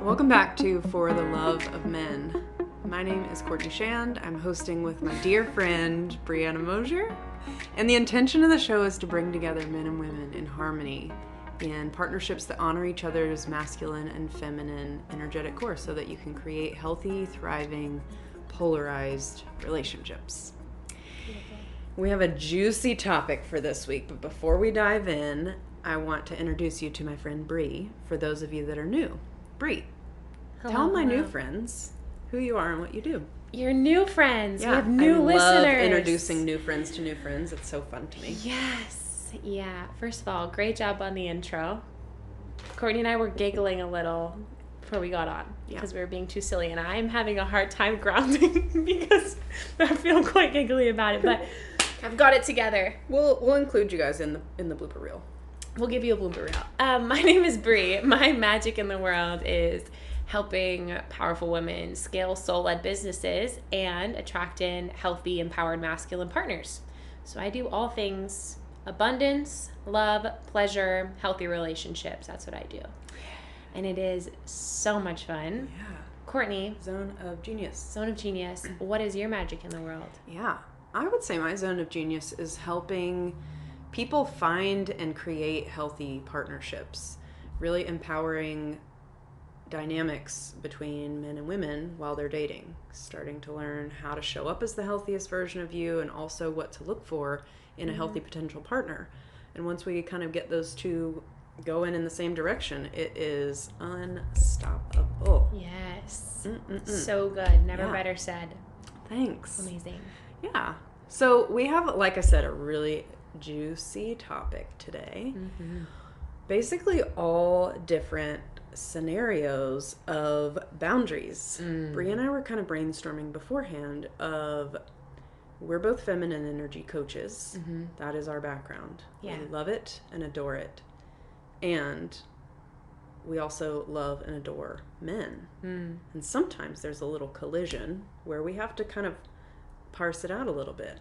Welcome back to For the Love of Men. My name is Courtney Shand. I'm hosting with my dear friend, Brianna Mosier. And the intention of the show is to bring together men and women in harmony in partnerships that honor each other's masculine and feminine energetic core so that you can create healthy, thriving, polarized relationships. We have a juicy topic for this week, but before we dive in, I want to introduce you to my friend Bri, for those of you that are new. Bri, tell my new friends who you are and what you do. Your new friends. Yeah, we have new listeners. I love introducing new friends to new friends. It's so fun to me. Yes. Yeah. First of all, great job on the intro. Courtney and I were giggling a little before we got on because we were being too silly, and I'm having a hard time grounding because I feel quite giggly about it, but I've got it together. We'll include you guys in the blooper reel. We'll give you a blooper reel. My name is Bri. My magic in the world is helping powerful women scale soul-led businesses and attract in healthy, empowered masculine partners. So I do all things abundance, love, pleasure, healthy relationships. That's what I do. And it is so much fun. Yeah. Courtney. Zone of genius. Zone of genius. What is your magic in the world? Yeah. I would say my zone of genius is helping people find and create healthy partnerships, really empowering dynamics between men and women while they're dating, starting to learn how to show up as the healthiest version of you and also what to look for in a healthy potential partner. And once we kind of get those two going in the same direction, it is unstoppable. Yes. So good. Never better said. Thanks. Amazing. Yeah. So we have, like I said, a really juicy topic today. Basically all different scenarios of boundaries. Bri and I were kind of brainstorming beforehand of, we're both feminine energy coaches. That is our background. Yeah. We love it and adore it. And we also love and adore men. And sometimes there's a little collision where we have to kind of parse it out a little bit.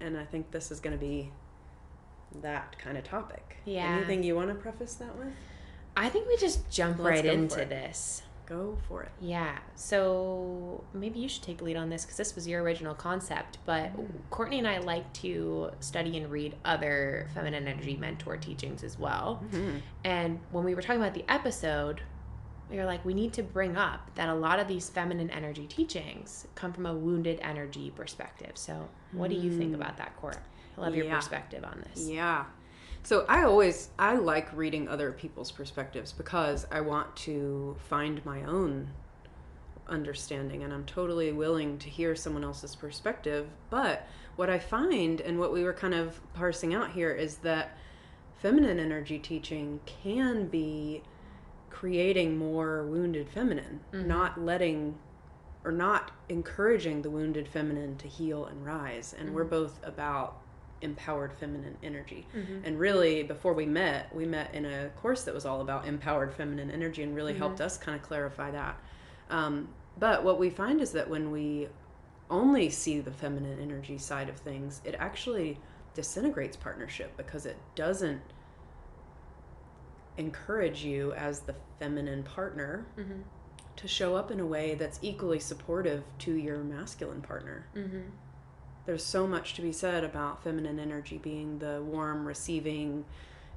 And I think this is going to be that kind of topic. Yeah. Anything you want to preface that with? I think we just jump right into this. Go for it. Yeah. So maybe you should take the lead on this because this was your original concept. But Courtney and I like to study and read other feminine energy mentor teachings as well. And when we were talking about the episode, we were like, we need to bring up that a lot of these feminine energy teachings come from a wounded energy perspective. So what do you think about that, Court? I love your perspective on this. Yeah. So I like reading other people's perspectives because I want to find my own understanding, and I'm totally willing to hear someone else's perspective. But what I find, and what we were kind of parsing out here, is that feminine energy teaching can be creating more wounded feminine, not letting or not encouraging the wounded feminine to heal and rise. And we're both about empowered feminine energy. And really, before we met in a course that was all about empowered feminine energy and really helped us kind of clarify that. But what we find is that when we only see the feminine energy side of things, it actually disintegrates partnership because it doesn't encourage you as the feminine partner to show up in a way that's equally supportive to your masculine partner. There's so much to be said about feminine energy being the warm, receiving,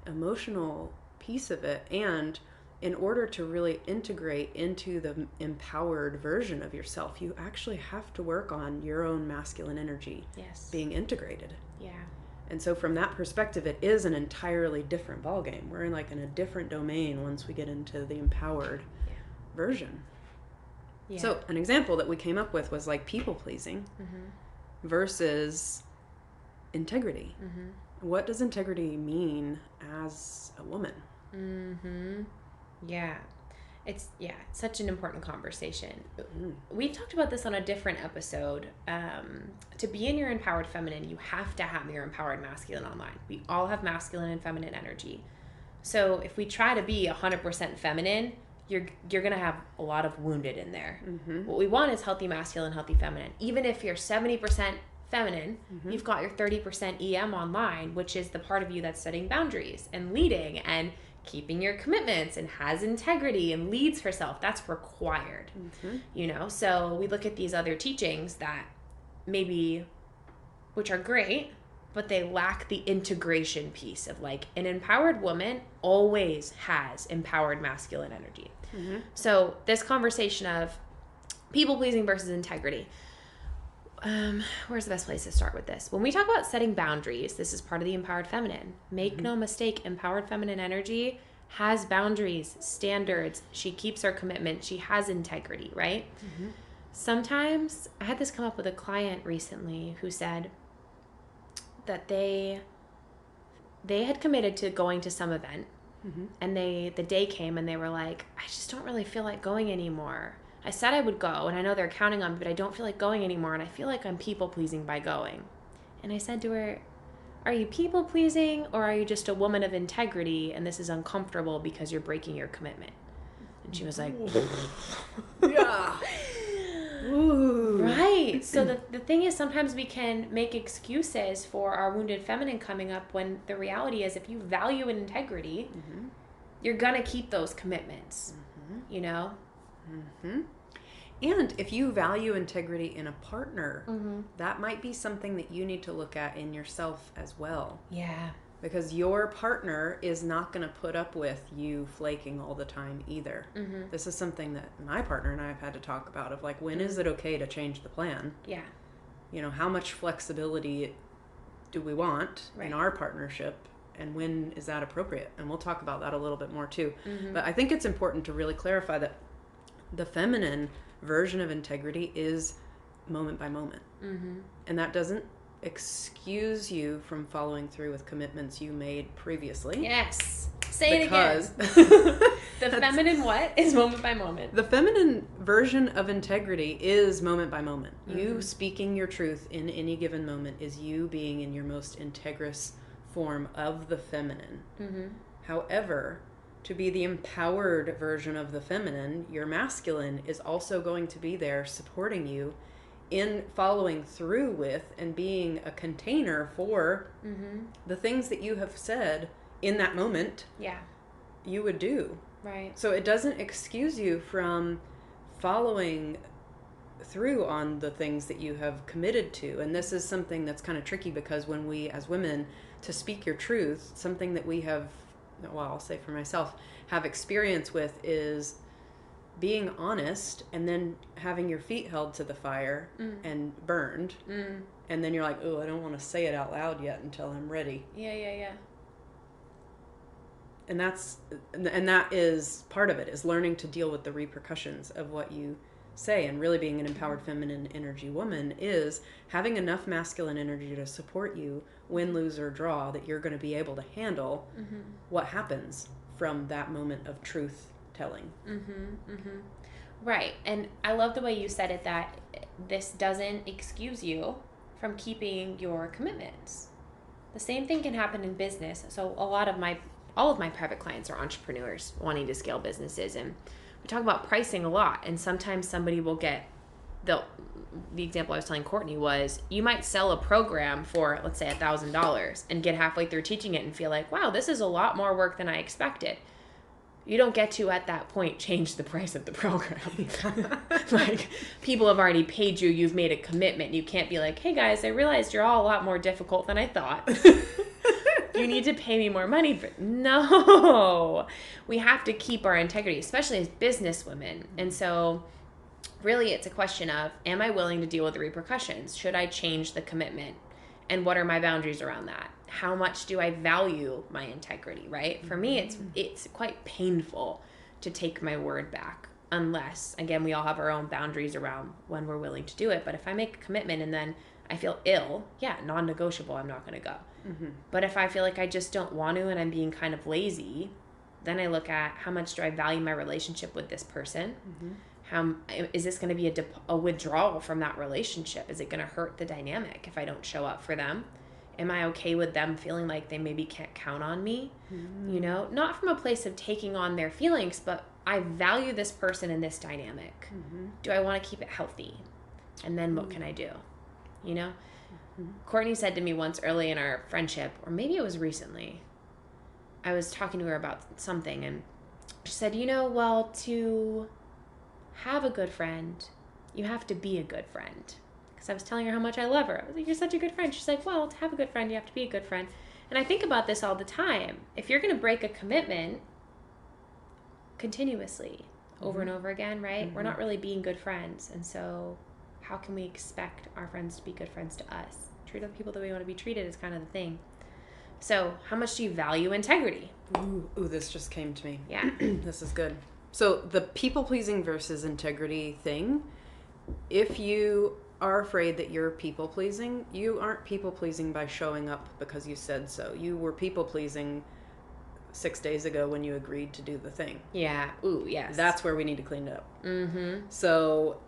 emotional piece of it. And in order to really integrate into the empowered version of yourself, you actually have to work on your own masculine energy being integrated. Yeah. And so from that perspective, it is an entirely different ballgame. We're in a different domain once we get into the empowered version. Yeah. So an example that we came up with was like people pleasing versus integrity. What does integrity mean as a woman? Yeah. It's such an important conversation. We've talked about this on a different episode. To be in your empowered feminine, you have to have your empowered masculine online. We all have masculine and feminine energy. So if we try to be 100% feminine, you're going to have a lot of wounded in there. What we want is healthy masculine, healthy feminine. Even if you're 70% feminine. You've got your 30% EM online, which is the part of you that's setting boundaries and leading and keeping your commitments and has integrity and leads herself. That's required, you know? So we look at these other teachings that maybe, which are great, but they lack the integration piece of like an empowered woman always has empowered masculine energy. So this conversation of people pleasing versus integrity, where's the best place to start with this? When we talk about setting boundaries, this is part of the empowered feminine. Make no mistake, empowered feminine energy has boundaries, standards. She keeps her commitment. She has integrity, right? Sometimes, I had this come up with a client recently who said that they had committed to going to some event, and the day came and they were like, I just don't really feel like going anymore. I said I would go, and I know they're counting on me, but I don't feel like going anymore, and I feel like I'm people-pleasing by going. And I said to her, are you people-pleasing, or are you just a woman of integrity, and this is uncomfortable because you're breaking your commitment? And she was like, yeah. Ooh. Right. So the thing is, sometimes we can make excuses for our wounded feminine coming up when the reality is if you value integrity, you're going to keep those commitments, you know? And if you value integrity in a partner, that might be something that you need to look at in yourself as well. Yeah. Because your partner is not going to put up with you flaking all the time either. This is something that my partner and I have had to talk about of like, when is it okay to change the plan? Yeah. You know, how much flexibility do we want in our partnership, and when is that appropriate? And we'll talk about that a little bit more too. But I think it's important to really clarify that the feminine version of integrity is moment by moment. And that doesn't excuse you from following through with commitments you made previously. Yes. Say it again. The feminine what is moment by moment. The feminine version of integrity is moment by moment. You speaking your truth in any given moment is you being in your most integrous form of the feminine. However, to be the empowered version of the feminine, your masculine is also going to be there supporting you in following through with and being a container for the things that you have said in that moment you would do. Right. So it doesn't excuse you from following through on the things that you have committed to. And this is something that's kind of tricky because when we as women, to speak your truth, something that we have, well, I'll say for myself, have experience with is being honest and then having your feet held to the fire and burned. And then you're like, oh, I don't want to say it out loud yet until I'm ready. Yeah. And that is part of it, is learning to deal with the repercussions of what you say. And really being an empowered feminine energy woman is having enough masculine energy to support you, win, lose, or draw, that you're going to be able to handle what happens from that moment of truth telling. Right. And I love the way you said it, that this doesn't excuse you from keeping your commitments. The same thing can happen in business. So all of my private clients are entrepreneurs wanting to scale businesses, and we talk about pricing a lot. And sometimes somebody will get the example I was telling Courtney was, you might sell a program for, let's say, $1,000 and get halfway through teaching it and feel like, wow, this is a lot more work than I expected. You don't get to, at that point, change the price of the program. Like, people have already paid you. You've made a commitment. You can't be like, hey, guys, I realized you're all a lot more difficult than I thought. You need to pay me more money. But no, we have to keep our integrity, especially as business women. And so really it's a question of, am I willing to deal with the repercussions? Should I change the commitment? And what are my boundaries around that? How much do I value my integrity, right? For me, it's quite painful to take my word back, unless, again, we all have our own boundaries around when we're willing to do it. But if I make a commitment and then I feel ill, non-negotiable, I'm not going to go. But if I feel like I just don't want to and I'm being kind of lazy, then I look at, how much do I value my relationship with this person? How is this going to be a withdrawal from that relationship? Is it going to hurt the dynamic if I don't show up for them? Am I okay with them feeling like they maybe can't count on me? You know, not from a place of taking on their feelings, but I value this person in this dynamic. Do I want to keep it healthy? And then what can I do? You know? Courtney said to me once early in our friendship, or maybe it was recently, I was talking to her about something, and she said, well, to have a good friend, you have to be a good friend. Because I was telling her how much I love her. I was like, you're such a good friend. She's like, well, to have a good friend, you have to be a good friend. And I think about this all the time. If you're going to break a commitment continuously, over and over again, right? We're not really being good friends. And so how can we expect our friends to be good friends to us? Treat other people the way we want to be treated is kind of the thing. So how much do you value integrity? Ooh, this just came to me. Yeah. This is good. So the people-pleasing versus integrity thing, if you are afraid that you're people-pleasing, you aren't people-pleasing by showing up because you said so. You were people-pleasing 6 days ago when you agreed to do the thing. Yeah. Ooh, yes. That's where we need to clean it up. Mm-hmm. So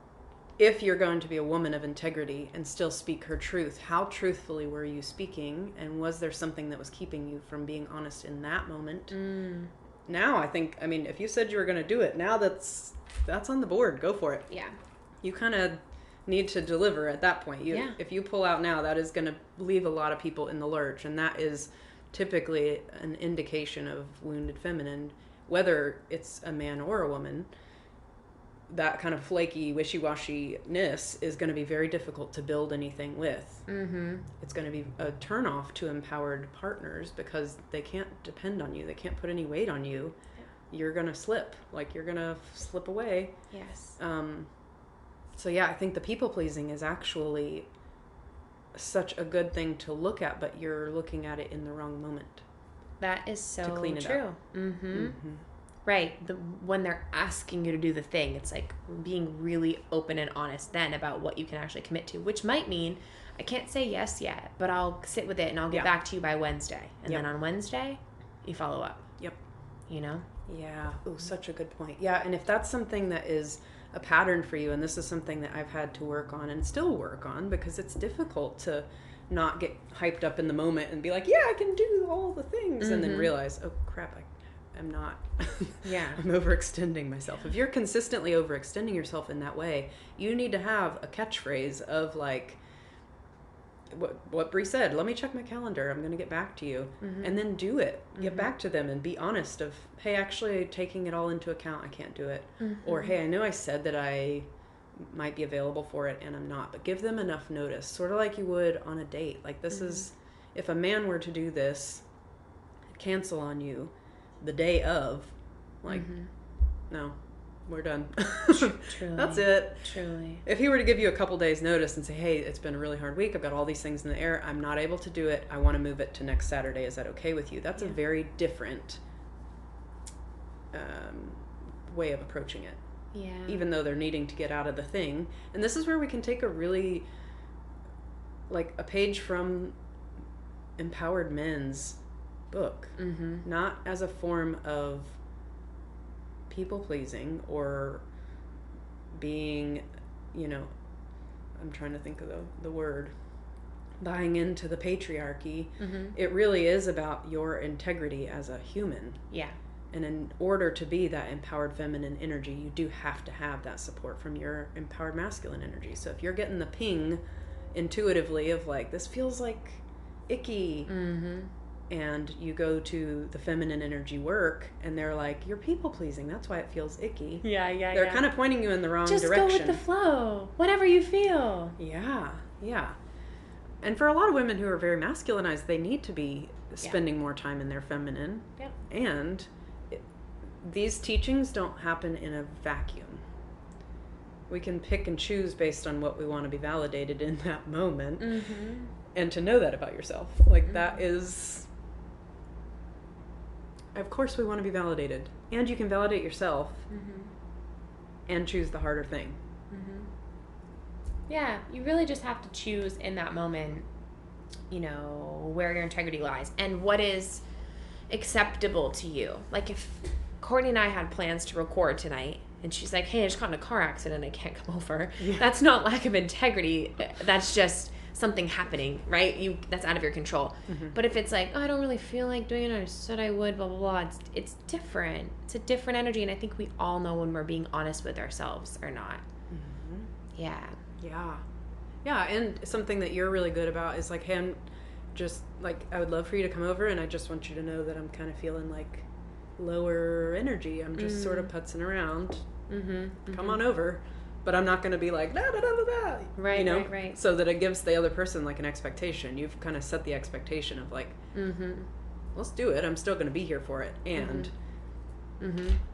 if you're going to be a woman of integrity and still speak her truth, how truthfully were you speaking? And was there something that was keeping you from being honest in that moment? Now, I think, if you said you were going to do it, now that's on the board. Go for it. Yeah. You kind of need to deliver at that point. Yeah. If you pull out now, that is going to leave a lot of people in the lurch. And that is typically an indication of wounded feminine, whether it's a man or a woman. That kind of flaky, wishy-washy-ness is going to be very difficult to build anything with. Mm-hmm. It's going to be a turnoff to empowered partners because they can't depend on you. They can't put any weight on you. Yeah. You're going to slip. You're going to slip away. Yes. So yeah, I think the people-pleasing is actually such a good thing to look at, but you're looking at it in the wrong moment. That is so to clean it true. Up. Mm-hmm. Right. When they're asking you to do the thing, it's like being really open and honest then about what you can actually commit to, which might mean I can't say yes yet, but I'll sit with it and I'll get back to you by Wednesday. And then on Wednesday, you follow up. Yep. Yeah. Oh, such a good point. Yeah. And if that's something that is a pattern for you, and this is something that I've had to work on and still work on because it's difficult to not get hyped up in the moment and be like, yeah, I can do all the things. And then realize, oh crap, I'm not. Yeah. I'm overextending myself. If you're consistently overextending yourself in that way, you need to have a catchphrase of what Bri said, let me check my calendar, I'm going to get back to you. And then do it. Get back to them and be honest of, hey, actually taking it all into account, I can't do it. Or, hey, I know I said that I might be available for it and I'm not, but give them enough notice, sort of like you would on a date. This is, if a man were to do this, cancel on you the day of, no, we're done. Truly. That's it. Truly. If he were to give you a couple days notice and say, hey, it's been a really hard week, I've got all these things in the air, I'm not able to do it, I want to move it to next Saturday, is that okay with you? That's a very different way of approaching it. Yeah. Even though they're needing to get out of the thing. And this is where we can take a really, a page from empowered men's book. Not as a form of people-pleasing or being, I'm trying to think of the word, buying into the patriarchy. It really is about your integrity as a human. Yeah. And in order to be that empowered feminine energy, you do have to have that support from your empowered masculine energy. So if you're getting the ping intuitively of this feels like icky, and you go to the feminine energy work and they're like, you're people pleasing, that's why it feels icky. They're kind of pointing you in the wrong direction. Just go with the flow, whatever you feel. Yeah. And for a lot of women who are very masculinized, they need to be spending more time in their feminine. Yep. And these teachings don't happen in a vacuum. We can pick and choose based on what we want to be validated in that moment. And to know that about yourself. That is... Of course we want to be validated. And you can validate yourself and choose the harder thing. Yeah, you really just have to choose in that moment, where your integrity lies and what is acceptable to you. If Courtney and I had plans to record tonight and she's like, hey, I just got in a car accident, I can't come over. Yeah. That's not lack of integrity. That's just something happening, right? That's out of your control. But if it's I don't really feel like doing it, I said I would, blah, blah, blah, it's different. It's a different energy, and I think we all know when we're being honest with ourselves or not. Yeah. Yeah, and something that you're really good about is like, hey, I'm just like, I would love for you to come over, and I just want you to know that I'm kind of feeling like lower energy. I'm just sort of putzing around. Come on over. But I'm not going to be like, da da da da da. Right, you know? right. So that it gives the other person like an expectation. You've kind of set the expectation of like, let's do it. I'm still going to be here for it. And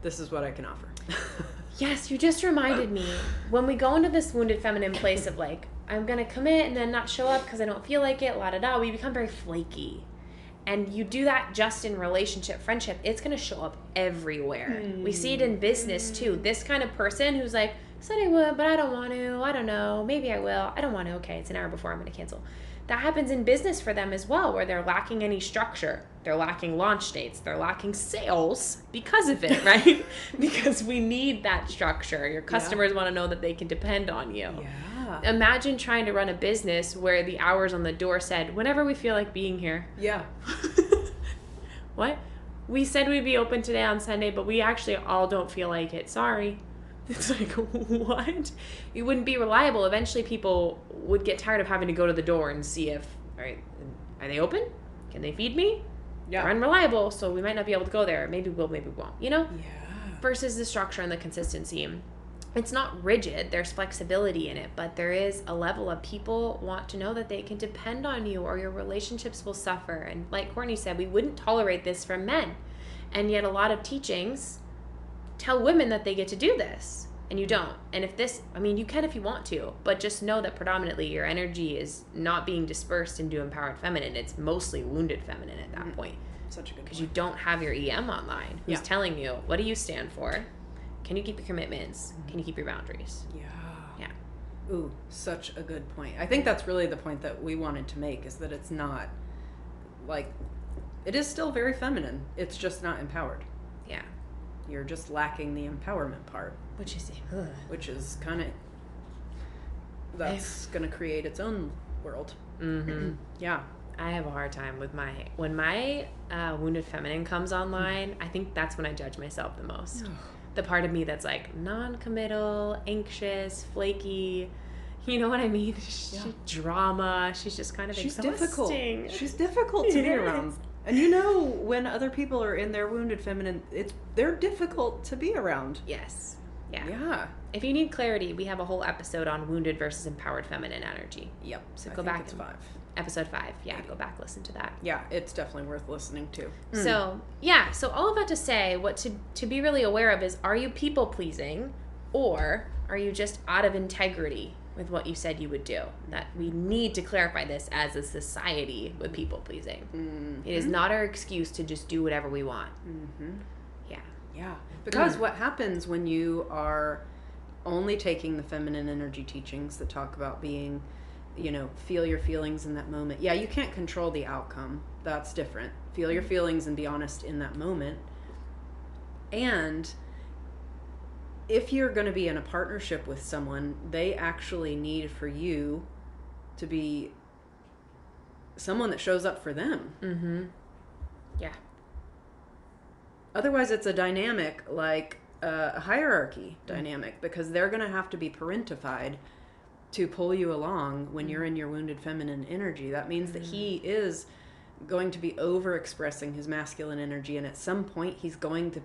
this is what I can offer. Yes, you just reminded me. When we go into this wounded feminine place of like, I'm going to commit and then not show up because I don't feel like it, la-da-da, we become very flaky. And you do that just in relationship, friendship, it's going to show up everywhere. We see it in business too. This kind of person who's like, said I would, but I don't want to. I don't know. Maybe I will. I don't want to. Okay, it's an hour before I'm going to cancel. That happens in business for them as well, where they're lacking any structure. They're lacking launch dates. They're lacking sales because of it, right? Because we need that structure. Your customers want to know that they can depend on you. Yeah. Imagine trying to run a business where the hours on the door said, whenever we feel like being here. Yeah. What? We said we'd be open today on Sunday, but we actually all don't feel like it. Sorry. It's like, what? You wouldn't be reliable. Eventually people would get tired of having to go to the door and see if, all right, are they open? Can they feed me? Yeah. They're unreliable, so we might not be able to go there. Maybe we'll, maybe we won't, you know? Yeah. Versus the structure and the consistency. It's not rigid. There's flexibility in it, but there is a level of people want to know that they can depend on you or your relationships will suffer. And like Courtney said, we wouldn't tolerate this from men. And yet a lot of teachings tell women that they get to do this, and you don't. And if this, I mean, you can if you want to, but just know that predominantly your energy is not being dispersed into empowered feminine. It's mostly wounded feminine at that point. Such a good point. Because you don't have your EM online who's telling you, what do you stand for? Can you keep your commitments? Can you keep your boundaries? Yeah. Ooh, such a good point. I think that's really the point that we wanted to make, is that it's not, like, it is still very feminine. It's just not empowered. Yeah. You're just lacking the empowerment part. Which is kind of, that's going to create its own world. Yeah. I have a hard time with when my wounded feminine comes online, I think that's when I judge myself the most. The part of me that's like non-committal, anxious, flaky, you know what I mean? Drama. She's just kind of exhausting. Difficult. She's difficult to be around. And you know, when other people are in their wounded feminine, they're difficult to be around. Yes. Yeah. If you need clarity, we have a whole episode on wounded versus empowered feminine energy. Yep. So go back. It's 5. Episode 5. Yeah, go back, listen to that. Yeah, it's definitely worth listening to. So, yeah. So all of that to say, what to be really aware of is, are you people-pleasing, or are you just out of integrity with what you said you would do? That we need to clarify this as a society with people-pleasing. It is not our excuse to just do whatever we want. Yeah. Because what happens when you are only taking the feminine energy teachings that talk about being, you know, feel your feelings in that moment. Yeah, you can't control the outcome. That's different. Feel your feelings and be honest in that moment. And if you're going to be in a partnership with someone, they actually need for you to be someone that shows up for them. Yeah. Otherwise, it's a dynamic like a hierarchy dynamic, because they're going to have to be parentified to pull you along when you're in your wounded feminine energy. That means that he is going to be over-expressing his masculine energy, and at some point he's going to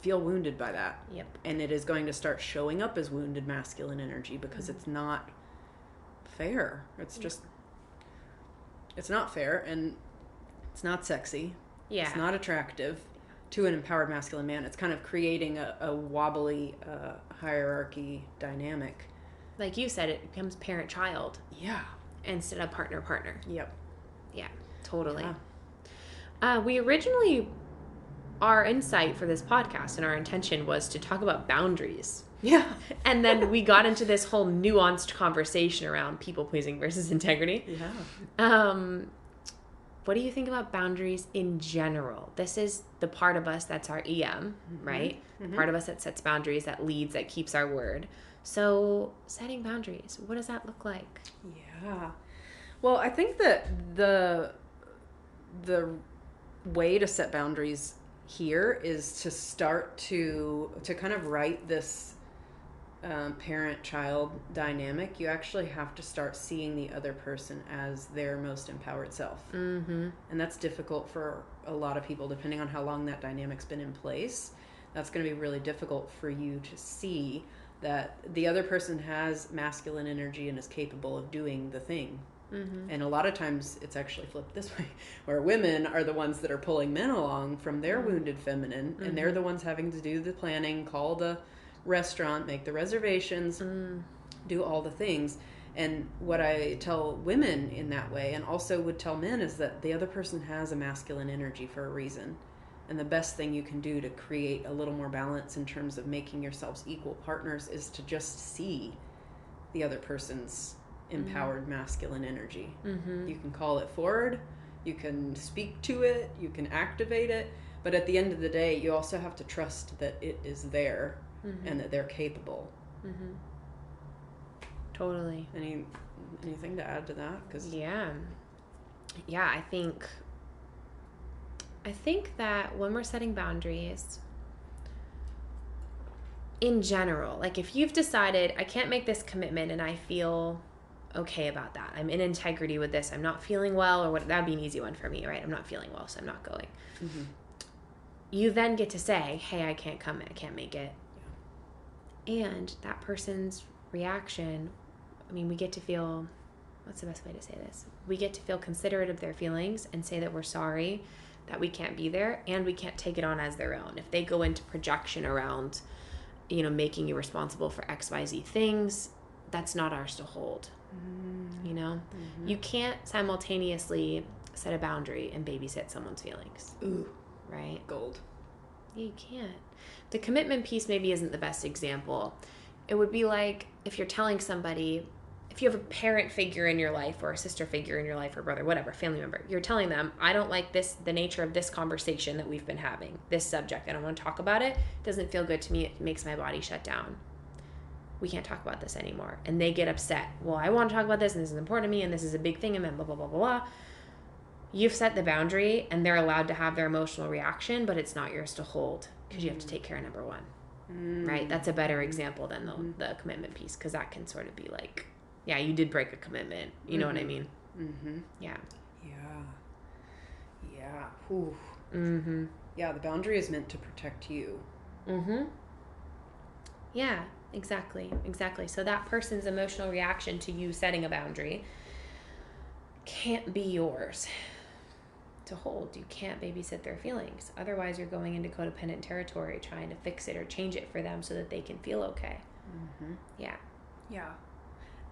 feel wounded by that. Yep. And it is going to start showing up as wounded masculine energy, because it's not fair. It's just, it's not fair, and it's not sexy. Yeah. It's not attractive to an empowered masculine man. It's kind of creating a wobbly hierarchy dynamic. Like you said, it becomes parent-child. Yeah. Instead of partner-partner. Yep. Yeah, totally. Yeah. We originally, our insight for this podcast and our intention was to talk about boundaries. Yeah. And then we got into this whole nuanced conversation around people-pleasing versus integrity. Yeah. What do you think about boundaries in general? This is the part of us that's our EM, right? The part of us that sets boundaries, that leads, that keeps our word. So setting boundaries, what does that look like? Yeah. Well, I think that the way to set boundaries here is to start to kind of write this parent-child dynamic, you actually have to start seeing the other person as their most empowered self. Mm-hmm. And that's difficult for a lot of people, depending on how long that dynamic's been in place. That's going to be really difficult for you to see that the other person has masculine energy and is capable of doing the thing. Mm-hmm. And a lot of times it's actually flipped this way, where women are the ones that are pulling men along from their wounded feminine, and they're the ones having to do the planning, call the restaurant, make the reservations, do all the things. And what I tell women in that way, and also would tell men, is that the other person has a masculine energy for a reason. And the best thing you can do to create a little more balance in terms of making yourselves equal partners is to just see the other person's empowered masculine energy. Mm-hmm. You can call it forward, you can speak to it, you can activate it, but at the end of the day, you also have to trust that it is there and that they're capable. Mm-hmm. Totally. Anything to add to that? 'Cause yeah, I think that when we're setting boundaries, in general, like if you've decided I can't make this commitment and I feel okay about that, I'm in integrity with this, I'm not feeling well, or what, that'd be an easy one for me, right? I'm not feeling well, so I'm not going. You then get to say, hey, I can't come, I can't make it. And that person's reaction, I mean, we get to feel, what's the best way to say this? We get to feel considerate of their feelings and say that we're sorry that we can't be there, and we can't take it on as their own. If they go into projection around, making you responsible for XYZ things, that's not ours to hold. You can't simultaneously set a boundary and babysit someone's feelings. Ooh, right? Gold. Yeah, you can't. The commitment piece maybe isn't the best example. It would be like if you're telling somebody, if you have a parent figure in your life or a sister figure in your life or brother, whatever, family member, you're telling them, I don't like the nature of this conversation that we've been having, this subject, I don't want to talk about it. It doesn't feel good to me. It makes my body shut down. We can't talk about this anymore. And they get upset. Well, I want to talk about this, and this is important to me, and this is a big thing, and then blah, blah, blah, blah, blah. You've set the boundary, and they're allowed to have their emotional reaction, but it's not yours to hold because you have to take care of number one. Right? That's a better example than the commitment piece, because that can sort of be like, yeah, you did break a commitment. You know what I mean? Yeah. Ooh. Yeah, the boundary is meant to protect you. Yeah, exactly. So that person's emotional reaction to you setting a boundary can't be yours to hold. You can't babysit their feelings. Otherwise, you're going into codependent territory, trying to fix it or change it for them so that they can feel okay. Yeah.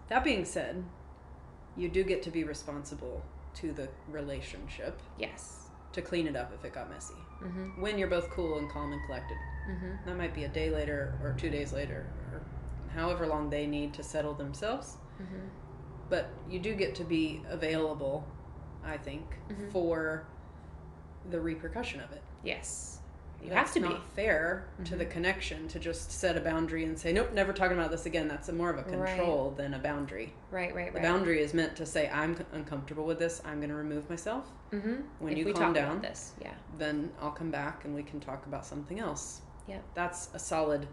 That being said, you do get to be responsible to the relationship. Yes. To clean it up if it got messy. When you're both cool and calm and collected. That might be a day later or 2 days later or however long they need to settle themselves. But you do get to be available, I think, for the repercussion of it. Yes. You That's have to be. not fair to the connection to just set a boundary and say, nope, never talking about this again. That's more of a control than a boundary. Right. The boundary is meant to say, I'm uncomfortable with this. I'm going to remove myself. When you calm down, then I'll come back and we can talk about something else. Yep. That's a solid,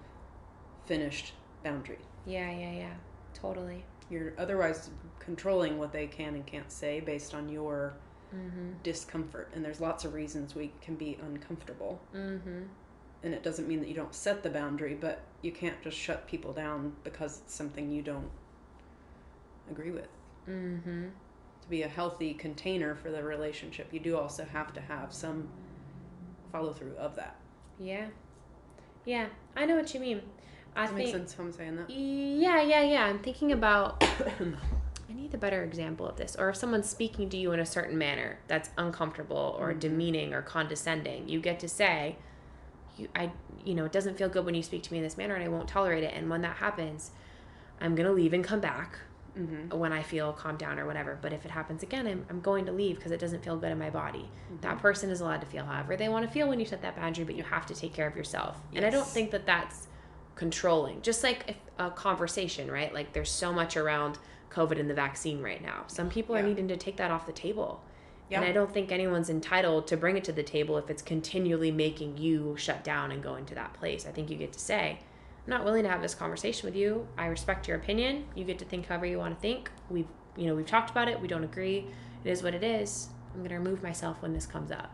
finished boundary. Yeah. Totally. You're otherwise controlling what they can and can't say based on your discomfort. And there's lots of reasons we can be uncomfortable. And it doesn't mean that you don't set the boundary, but you can't just shut people down because it's something you don't agree with. To be a healthy container for the relationship, you do also have to have some follow through of that. Yeah, I know what you mean. Does it make sense how I'm saying that? Yeah. I'm thinking about, I need a better example of this. Or if someone's speaking to you in a certain manner that's uncomfortable or demeaning or condescending, you get to say, it doesn't feel good when you speak to me in this manner, and I won't tolerate it. And when that happens, I'm going to leave and come back when I feel calmed down or whatever. But if it happens again, I'm going to leave because it doesn't feel good in my body. That person is allowed to feel however they want to feel when you set that boundary, but you have to take care of yourself. And I don't think that that's controlling. Just like a conversation, right? Like there's so much around COVID and the vaccine right now. Some people are needing to take that off the table. And I don't think anyone's entitled to bring it to the table if it's continually making you shut down and go into that place. I think you get to say, I'm not willing to have this conversation with you. I respect your opinion. You get to think however you want to think. We've talked about it. We don't agree. It is what it is. I'm going to remove myself when this comes up.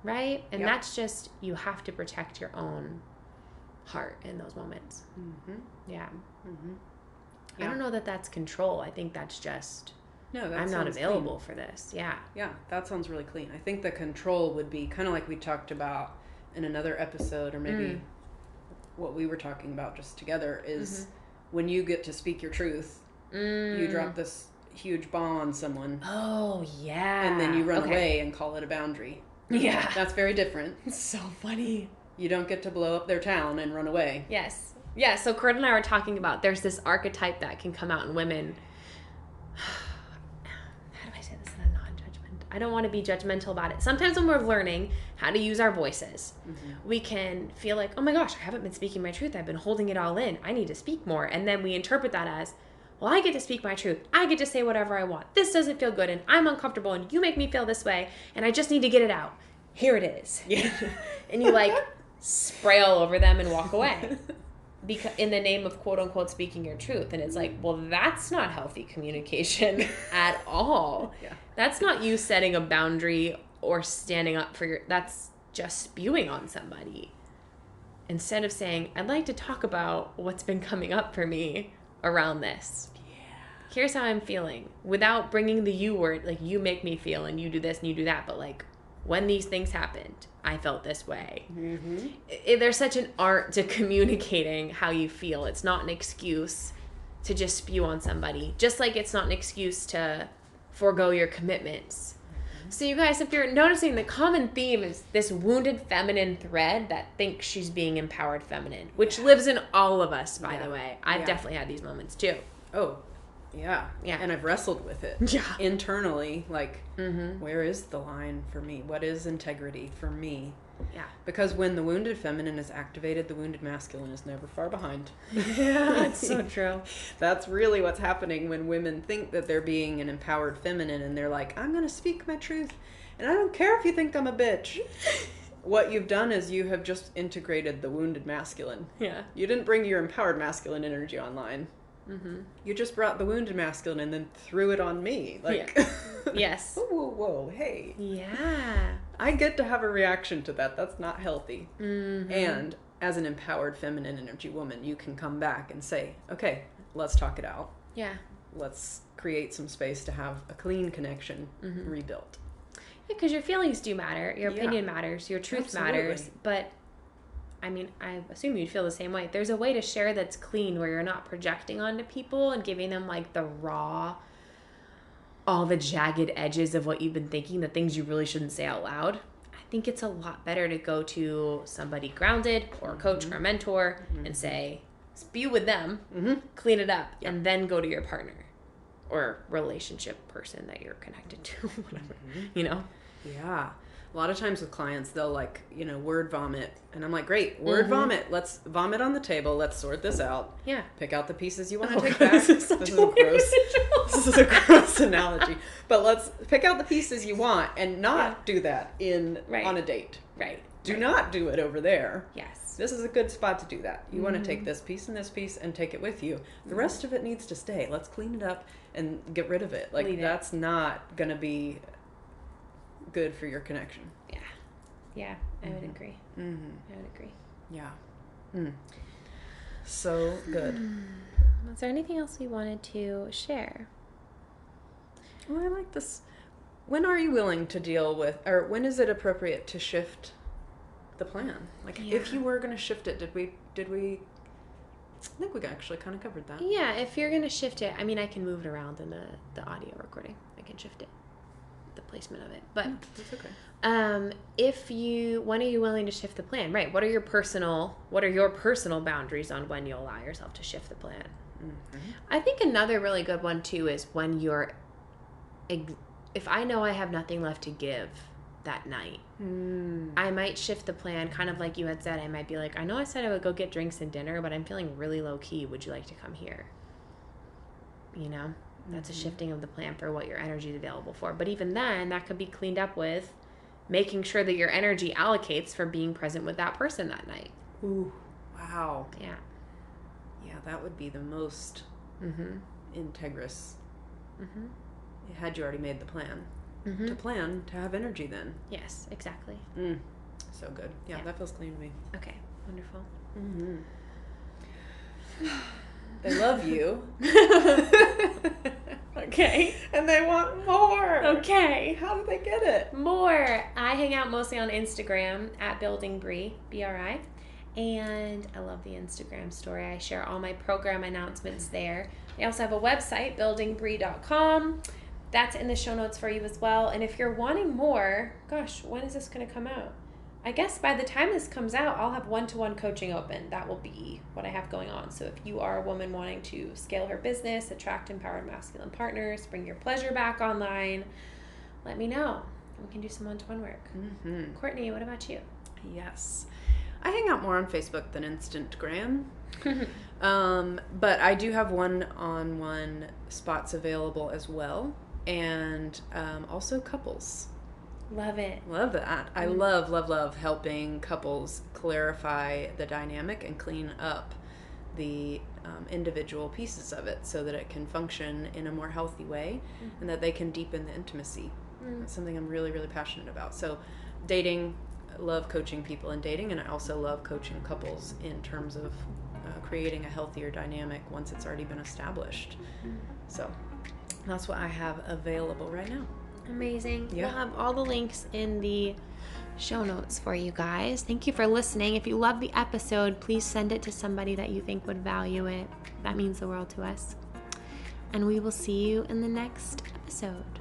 Right? And that's just, you have to protect your own heart in those moments. Yeah. I don't know that that's control. I think that's just, no, I'm not available for this. Yeah. Yeah, that sounds really clean. I think the control would be kind of like we talked about in another episode, or maybe what we were talking about just together, is when you get to speak your truth, you drop this huge bomb on someone. Oh, yeah. And then you run away and call it a boundary. Yeah. That's very different. It's so funny. You don't get to blow up their town and run away. Yes. Yeah, so Kurt and I were talking about there's this archetype that can come out in women. How do I say this in a non-judgment? I don't want to be judgmental about it. Sometimes when we're learning how to use our voices, we can feel like, oh my gosh, I haven't been speaking my truth. I've been holding it all in. I need to speak more. And then we interpret that as, well, I get to speak my truth. I get to say whatever I want. This doesn't feel good, and I'm uncomfortable, and you make me feel this way, and I just need to get it out. Here it is. Yeah. And you spray all over them and walk away. Because in the name of quote unquote speaking your truth. And it's like, well, that's not healthy communication at all. Yeah. That's not you setting a boundary or standing up for that's just spewing on somebody. Instead of saying, I'd like to talk about what's been coming up for me around this. Yeah. Here's how I'm feeling, without bringing the you word, like you make me feel and you do this and you do that. But when these things happened, I felt this way. There's such an art to communicating how you feel. It's not an excuse to just spew on somebody. Just like it's not an excuse to forego your commitments. So you guys, if you're noticing, the common theme is this wounded feminine thread that thinks she's being empowered feminine, which lives in all of us, by the way. I've definitely had these moments too. Oh, yeah. And I've wrestled with it internally. Where is the line for me? What is integrity for me? Yeah. Because when the wounded feminine is activated, the wounded masculine is never far behind. Yeah, it's so true. That's really what's happening when women think that they're being an empowered feminine, and they're like, I'm going to speak my truth, and I don't care if you think I'm a bitch. What you've done is you have just integrated the wounded masculine. Yeah. You didn't bring your empowered masculine energy online. You just brought the wounded masculine and then threw it on me. Yes. Whoa, hey. Yeah. I get to have a reaction to that. That's not healthy. And as an empowered feminine energy woman, you can come back and say, okay, let's talk it out. Yeah. Let's create some space to have a clean connection rebuilt. Yeah, because your feelings do matter. Your opinion matters. Your truth matters. But I mean, I assume you'd feel the same way. There's a way to share that's clean, where you're not projecting onto people and giving them the raw, all the jagged edges of what you've been thinking, the things you really shouldn't say out loud. I think it's a lot better to go to somebody grounded or a coach or a mentor and say, spew with them, clean it up, and then go to your partner or relationship person that you're connected to, whatever, Yeah. A lot of times with clients, they'll word vomit. And I'm like, great, word vomit. Let's vomit on the table. Let's sort this out. Yeah. Pick out the pieces you want to take back. This is a gross analogy. But let's pick out the pieces you want and not do that on a date. Right. Do not do it over there. Yes. This is a good spot to do that. You want to take this piece and take it with you. The rest of it needs to stay. Let's clean it up and get rid of it. That's not going to be good for your connection. Yeah, I would agree. I would agree. Yeah. So good. Was there anything else we wanted to share? Well, I like this. When are you willing to deal with, or when is it appropriate to shift the plan? If you were going to shift it, did we? I think we actually kind of covered that. Yeah, if you're going to shift it, I mean, I can move it around in the audio recording. I can shift it, the placement of it, but that's okay. When are you willing to shift the plan? Right. What are your personal boundaries on when you allow yourself to shift the plan? I think another really good one too is when if I know I have nothing left to give that night, I might shift the plan, kind of like you had said. I might be like, I know I said I would go get drinks and dinner, but I'm feeling really low key. Would you like to come here? That's a shifting of the plan for what your energy is available for. But even then, that could be cleaned up with making sure that your energy allocates for being present with that person that night. Ooh, wow. Yeah. Yeah, that would be the most integrous. Had you already made the plan. To plan, to have energy then. Yes, exactly. So good. Yeah, that feels clean to me. Okay, wonderful. They love you. Okay. And they want more. Okay. How do they get it? More. I hang out mostly on Instagram at Building Bri, BRI. And I love the Instagram story. I share all my program announcements there. I also have a website, buildingbri.com. That's in the show notes for you as well. And if you're wanting more, gosh, when is this going to come out? I guess by the time this comes out, I'll have one-to-one coaching open. That will be what I have going on. So if you are a woman wanting to scale her business, attract empowered masculine partners, bring your pleasure back online, let me know. We can do some one-to-one work. Courtney, what about you? Yes. I hang out more on Facebook than Instagram. But I do have one-on-one spots available as well. And also couples. Love it. Love that. I love helping couples clarify the dynamic and clean up the individual pieces of it so that it can function in a more healthy way and that they can deepen the intimacy. That's something I'm really, really passionate about. So dating, I love coaching people in dating, and I also love coaching couples in terms of creating a healthier dynamic once it's already been established. So that's what I have available right now. Amazing. Yeah. We'll have all the links in the show notes for you guys. Thank you for listening. If you love the episode, please send it to somebody that you think would value it. That means the world to us. And we will see you in the next episode.